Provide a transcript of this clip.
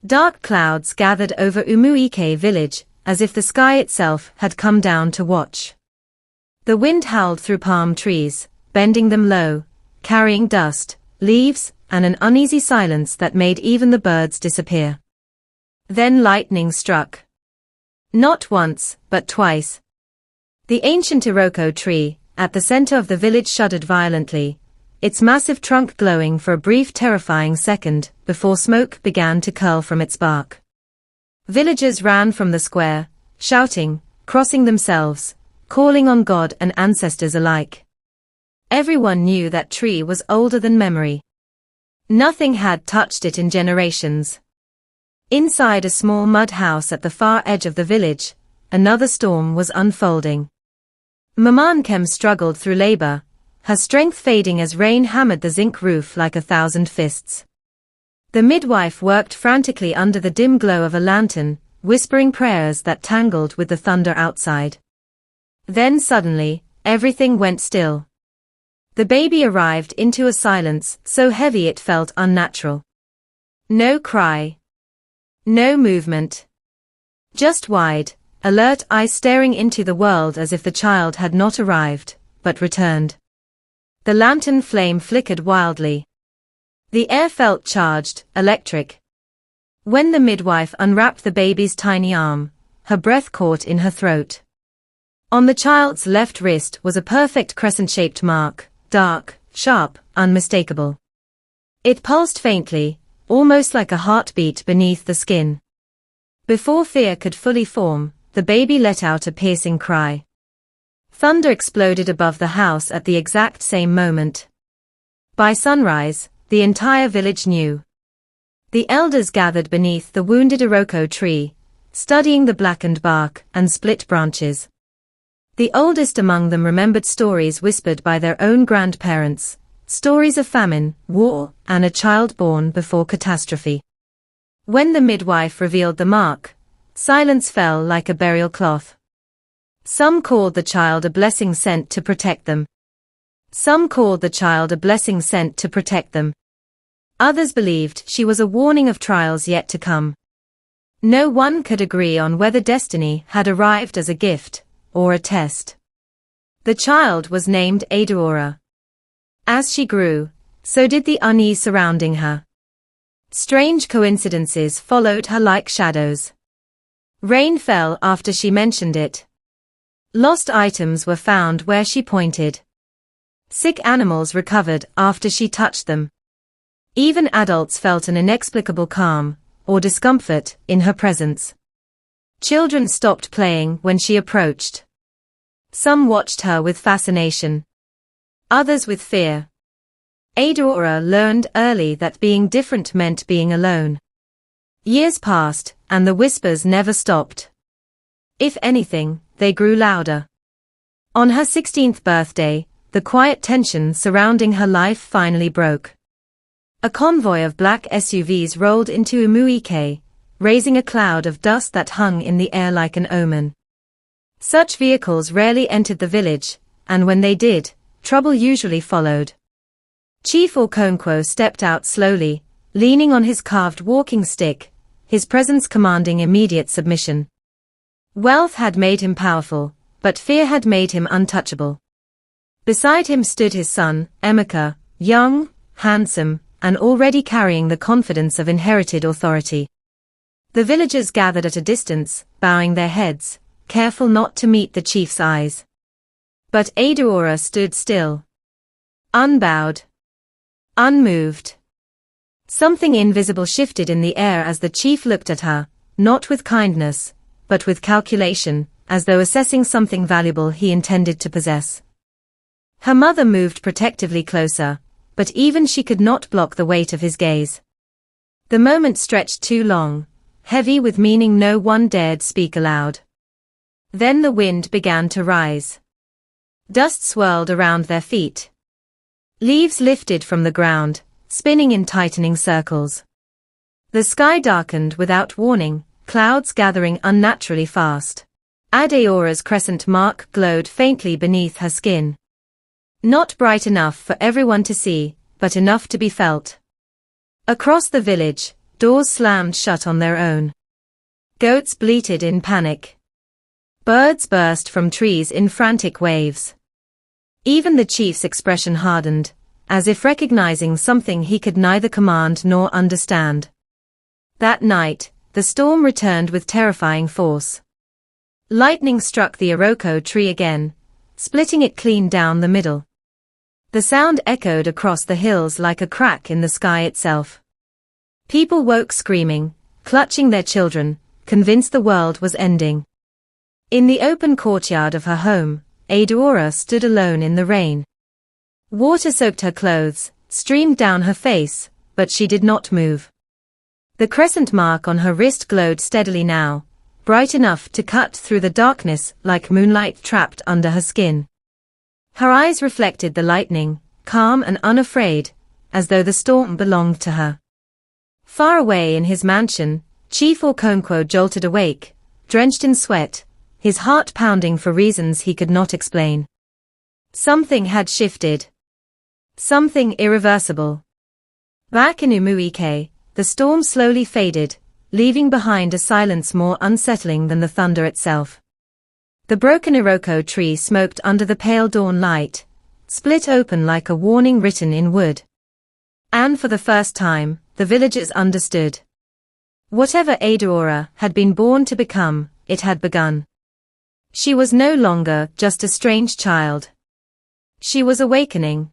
Dark clouds gathered over Umuike village, as if the sky itself had come down to watch. The wind howled through palm trees, bending them low, carrying dust, leaves, and an uneasy silence that made even the birds disappear. Then lightning struck. Not once, but twice. The ancient Iroko tree, at the center of the village, shuddered violently, its massive trunk glowing for a brief terrifying second before smoke began to curl from its bark. Villagers ran from the square, shouting, crossing themselves, calling on God and ancestors alike. Everyone knew that tree was older than memory. Nothing had touched it in generations. Inside a small mud house at the far edge of the village, another storm was unfolding. Mamankem struggled through labor, her strength fading as rain hammered the zinc roof like 1,000 fists. The midwife worked frantically under the dim glow of a lantern, whispering prayers that tangled with the thunder outside. Then suddenly, everything went still. The baby arrived into a silence so heavy it felt unnatural. No cry. No movement. Just wide, alert eyes staring into the world as if the child had not arrived, but returned. The lantern flame flickered wildly. The air felt charged, electric. When the midwife unwrapped the baby's tiny arm, her breath caught in her throat. On the child's left wrist was a perfect crescent-shaped mark, dark, sharp, unmistakable. It pulsed faintly, almost like a heartbeat beneath the skin. Before fear could fully form, the baby let out a piercing cry. Thunder exploded above the house at the exact same moment. By sunrise, the entire village knew. The elders gathered beneath the wounded Iroko tree, studying the blackened bark and split branches. The oldest among them remembered stories whispered by their own grandparents, stories of famine, war, and a child born before catastrophe. When the midwife revealed the mark, silence fell like a burial cloth. Some called the child a blessing sent to protect them. Some called the child a blessing sent to protect them. Others believed she was a warning of trials yet to come. No one could agree on whether destiny had arrived as a gift or a test. The child was named Adaora. As she grew, so did the unease surrounding her. Strange coincidences followed her like shadows. Rain fell after she mentioned it. Lost items were found where she pointed. Sick animals recovered after she touched them. Even adults felt an inexplicable calm or discomfort in her presence. Children stopped playing when she approached. Some watched her with fascination. Others with fear. Adaora learned early that being different meant being alone. Years passed, and the whispers never stopped. If anything, they grew louder. On her 16th birthday, the quiet tension surrounding her life finally broke. A convoy of black SUVs rolled into Umuike, raising a cloud of dust that hung in the air like an omen. Such vehicles rarely entered the village, and when they did, trouble usually followed. Chief Okonkwo stepped out slowly, leaning on his carved walking stick, his presence commanding immediate submission. Wealth had made him powerful, but fear had made him untouchable. Beside him stood his son, Emeka, young, handsome, and already carrying the confidence of inherited authority. The villagers gathered at a distance, bowing their heads, careful not to meet the chief's eyes. But Adaora stood still. Unbowed. Unmoved. Something invisible shifted in the air as the chief looked at her, not with kindness, but with calculation, as though assessing something valuable he intended to possess. Her mother moved protectively closer, but even she could not block the weight of his gaze. The moment stretched too long, heavy with meaning no one dared speak aloud. Then the wind began to rise. Dust swirled around their feet. Leaves lifted from the ground, spinning in tightening circles. The sky darkened without warning, clouds gathering unnaturally fast. Adaora's crescent mark glowed faintly beneath her skin. Not bright enough for everyone to see, but enough to be felt. Across the village, Doors slammed shut on their own. Goats bleated in panic. Birds burst from trees in frantic waves. Even the chief's expression hardened, as if recognizing something he could neither command nor understand. That night, the storm returned with terrifying force. Lightning struck the Iroko tree again, splitting it clean down the middle. The sound echoed across the hills like a crack in the sky itself. People woke screaming, clutching their children, convinced the world was ending. In the open courtyard of her home, Eudora stood alone in the rain. Water soaked her clothes, streamed down her face, but she did not move. The crescent mark on her wrist glowed steadily now, bright enough to cut through the darkness like moonlight trapped under her skin. Her eyes reflected the lightning, calm and unafraid, as though the storm belonged to her. Far away in his mansion, Chief Okonkwo jolted awake, drenched in sweat, his heart pounding for reasons he could not explain. Something had shifted. Something irreversible. Back in Umuike, the storm slowly faded, leaving behind a silence more unsettling than the thunder itself. The broken Iroko tree smoked under the pale dawn light, split open like a warning written in wood. And for the first time, the villagers understood. Whatever Eudora had been born to become, it had begun. She was no longer just a strange child. She was awakening.